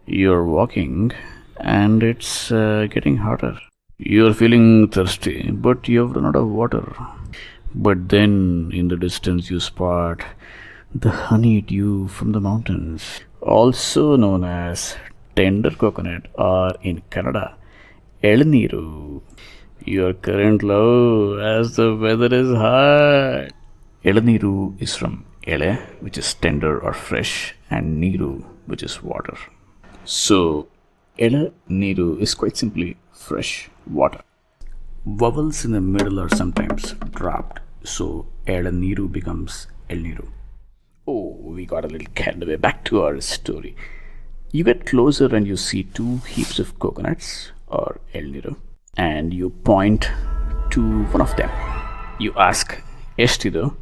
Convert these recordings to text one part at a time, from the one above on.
You're walking and it's getting hotter. You're feeling thirsty, but you've run out of water. But then in the distance you spot the honeydew from the mountains, also known as tender coconut or in Kannada, elniru. Your current love as the weather is hot. Elniru is from ele, which is tender or fresh, and niru, which is water. So, ele niru is quite simply fresh water. Vowels in the middle are sometimes dropped, so ele niru becomes el niru. Oh, we got a little carried away. Back to our story. You get closer and you see two heaps of coconuts or el niru, and you point to one of them. You ask, Estidu?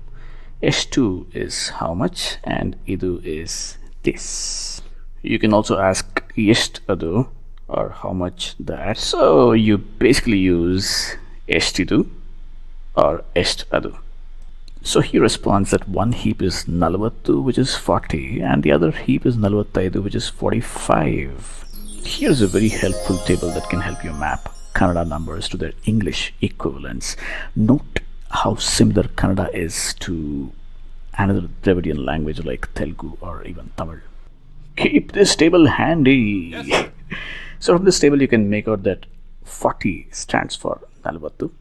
Estu is how much, and idu is this. You can also ask est adu or how much that. So you basically use estidu or est adu. So he responds that one heap is nalavattu, which is 40, and the other heap is nalavattaidu, which is 45. Here's a very helpful table that can help you map Kannada numbers to their English equivalents. Note how similar Kannada is to another Dravidian language like Telugu or even Tamil. Keep this table handy. Yes. So from this table you can make out that 40 stands for Nalavattu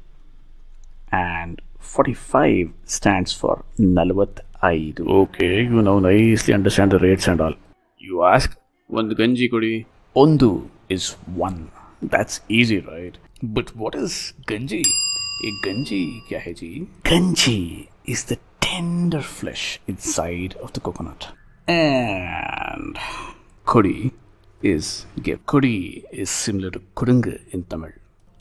and 45 stands for Nalavataidu. Okay, you now nicely understand the rates and all. You ask, Ondu ganji kodi? Ondu is one. That's easy, right? But what is ganji? Ganji kya hai ji? Ganji is the tender flesh inside of the coconut. And koDi is give. koDi is similar to kodungu in Tamil.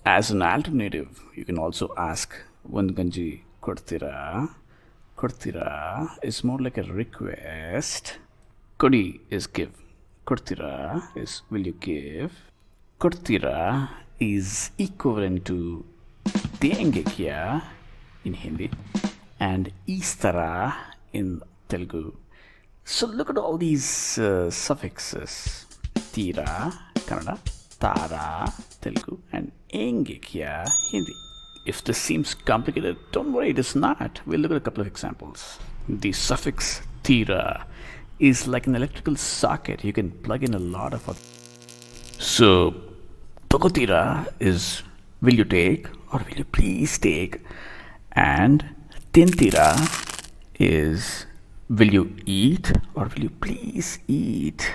As an alternative, you can also ask one ganji koTeera. koTeera is more like a request. koDi is give. koTeera is will you give. koTeera is equivalent to denge kya in Hindi and istara in Telugu. So look at all these suffixes. Teera, Kannada, Tara, Telugu, and enge kya, Hindi. If this seems complicated, don't worry, it is not. We'll look at a couple of examples. The suffix teera is like an electrical socket. You can plug in a lot of other. So, koTeera is will you take or will you please take, and teera is will you eat or will you please eat.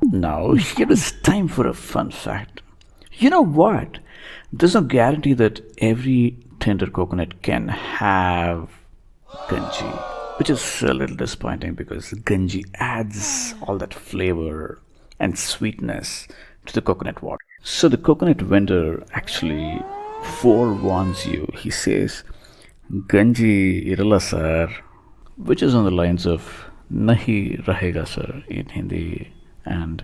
Now, here is time for a fun fact. You know what? There's no guarantee that every tender coconut can have ganji, which is a little disappointing because ganji adds all that flavor and sweetness to the coconut water. So the coconut vendor actually forewarns you. He says, ganji iralla sir, which is on the lines of nahi rahega sir in Hindi and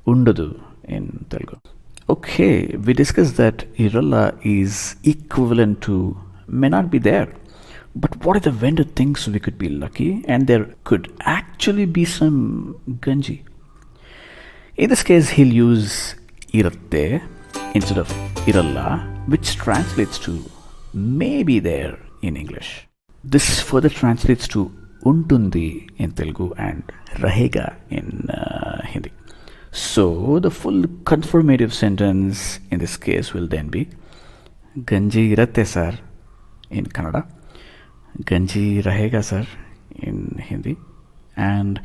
undadu in Telugu. Okay, we discussed that iralla is equivalent to may not be there. But what if the vendor thinks we could be lucky and there could actually be some ganji? In this case, he'll use iratte instead of iralla, which translates to may be there in English. This further translates to untundi in Telugu and rahega in Hindi. So the full confirmative sentence in this case will then be ganji iratte sir in Kannada, ganji rahega sir in Hindi, and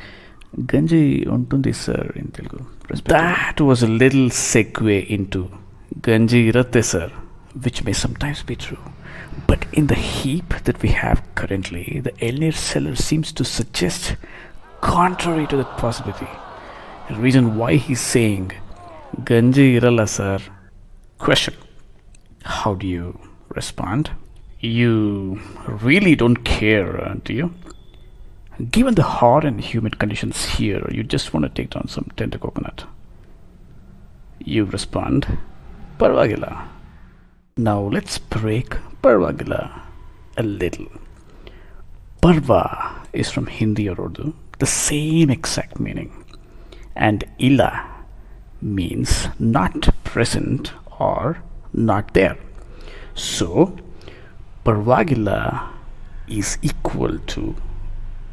ganji untundi sir in Telugu. That was a little segue into ganji iratte sir, which may sometimes be true. But in the heap that we have currently, the elnir seller seems to suggest contrary to that possibility. The reason why he's saying ganji iralla sir. Question: how do you respond? You really don't care, do you? Given the hot and humid conditions here, you just want to take down some tender coconut. You respond, parvagila. Now let's break parvagila a little. Parva is from Hindi or Urdu, the same exact meaning. And illa means not present or not there. So, parvagilla is equal to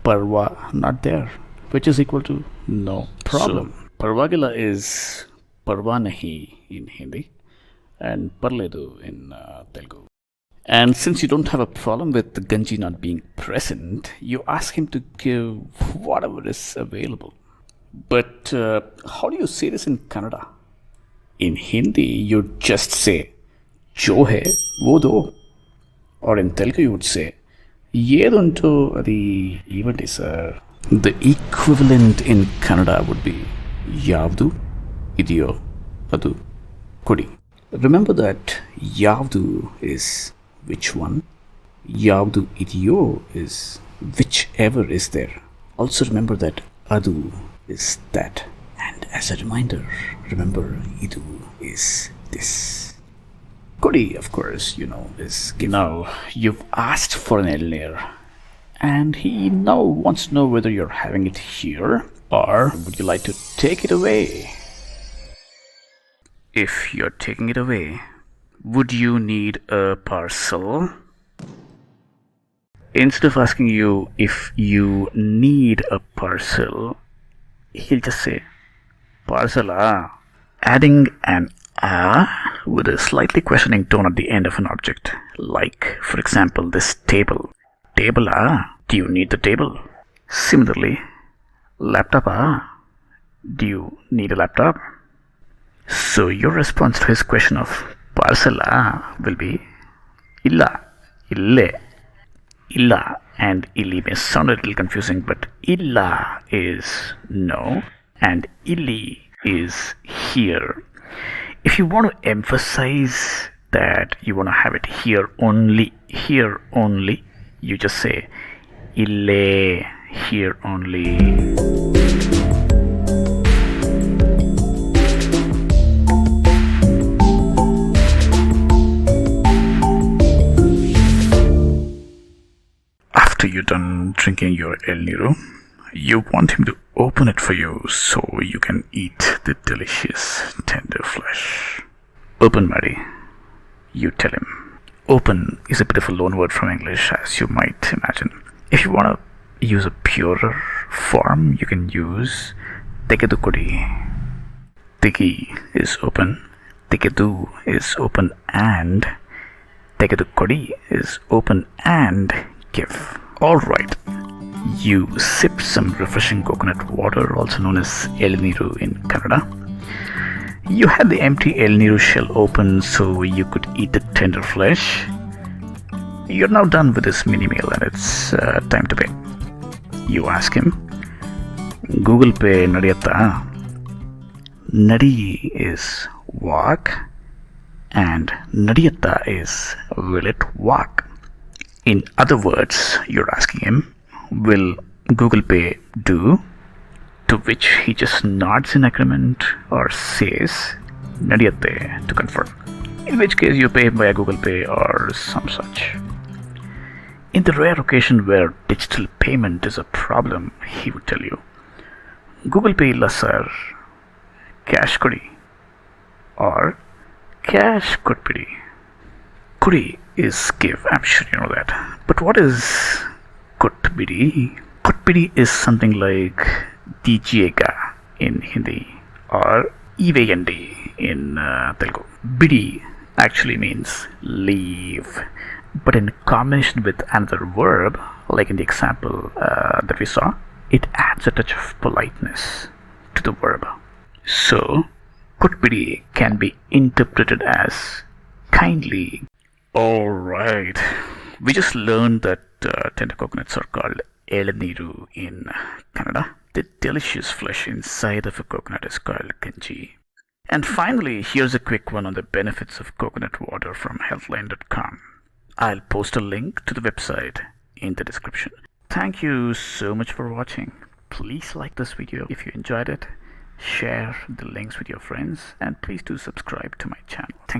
parva not there, which is equal to no problem. So, parvagilla is parva nahi in Hindi and parledu in Telugu. And since you don't have a problem with the Ganji not being present, you ask him to give whatever is available. But how do you say this in Kannada? In Hindi, you just say, jo hai, wo do. Or in Telugu, you would say, yedunto adi evandi sir. The equivalent in Kannada would be, yavdu, idiyo, adu, kodi. Remember that yavdu is which one? Yavdu idiyo is whichever is there. Also remember that adu is that. And as a reminder, remember idu is this. Kodi, of course, is given. Now, you've asked for an elnir, and he now wants to know whether you're having it here or would you like to take it away? If you're taking it away, would you need a parcel? Instead of asking you if you need a parcel, he'll just say, parcel-aa, adding an a with a slightly questioning tone at the end of an object. Like, for example, this table. Table-aa, do you need the table? Similarly, laptop-aa, do you need a laptop? So your response to his question of parcel-aa will be illa, ille. Illa and illi may sound a little confusing, but illa is no and illi is here. If you want to emphasize that you want to have it here only, you just say ille, here only. After you're done drinking your El Niro, you want him to open it for you so you can eat the delicious tender flesh. Open, maaDi, you tell him. Open is a bit of a loan word from English, as you might imagine. If you want to use a purer form, you can use tegdu-koDi. Tegi is open, tegdu is open and tegdu-koDi is open and give. Alright, you sip some refreshing coconut water, also known as El Niru in Kannada. You had the empty El Niru shell open so you could eat the tender flesh. You're now done with this mini meal and it's time to pay. You ask him, Google Pay naDiyatta. Nadi is walk and naDiyatta is will it walk. In other words, you're asking him, will Google Pay do? To which he just nods in agreement or says, naDiyatta, to confirm. In which case you pay via Google Pay or some such. In the rare occasion where digital payment is a problem, he would tell you, Google Pay illa sir, cash koDi or cash koT-biDi. koDi is give, I'm sure you know that. But what is koT-biDi? koT-biDi is something like dijiyega in Hindi or iveyandi in Telugu. Bidi actually means leave, but in combination with another verb, like in the example that we saw, it adds a touch of politeness to the verb. So, koT-biDi can be interpreted as kindly. Alright, we just learned that tender coconuts are called El Niru in Kannada. The delicious flesh inside of a coconut is called Ganji. And finally, here's a quick one on the benefits of coconut water from healthline.com. I'll post a link to the website in the description. Thank you so much for watching. Please like this video if you enjoyed it, share the links with your friends, and please do subscribe to my channel. Thank you.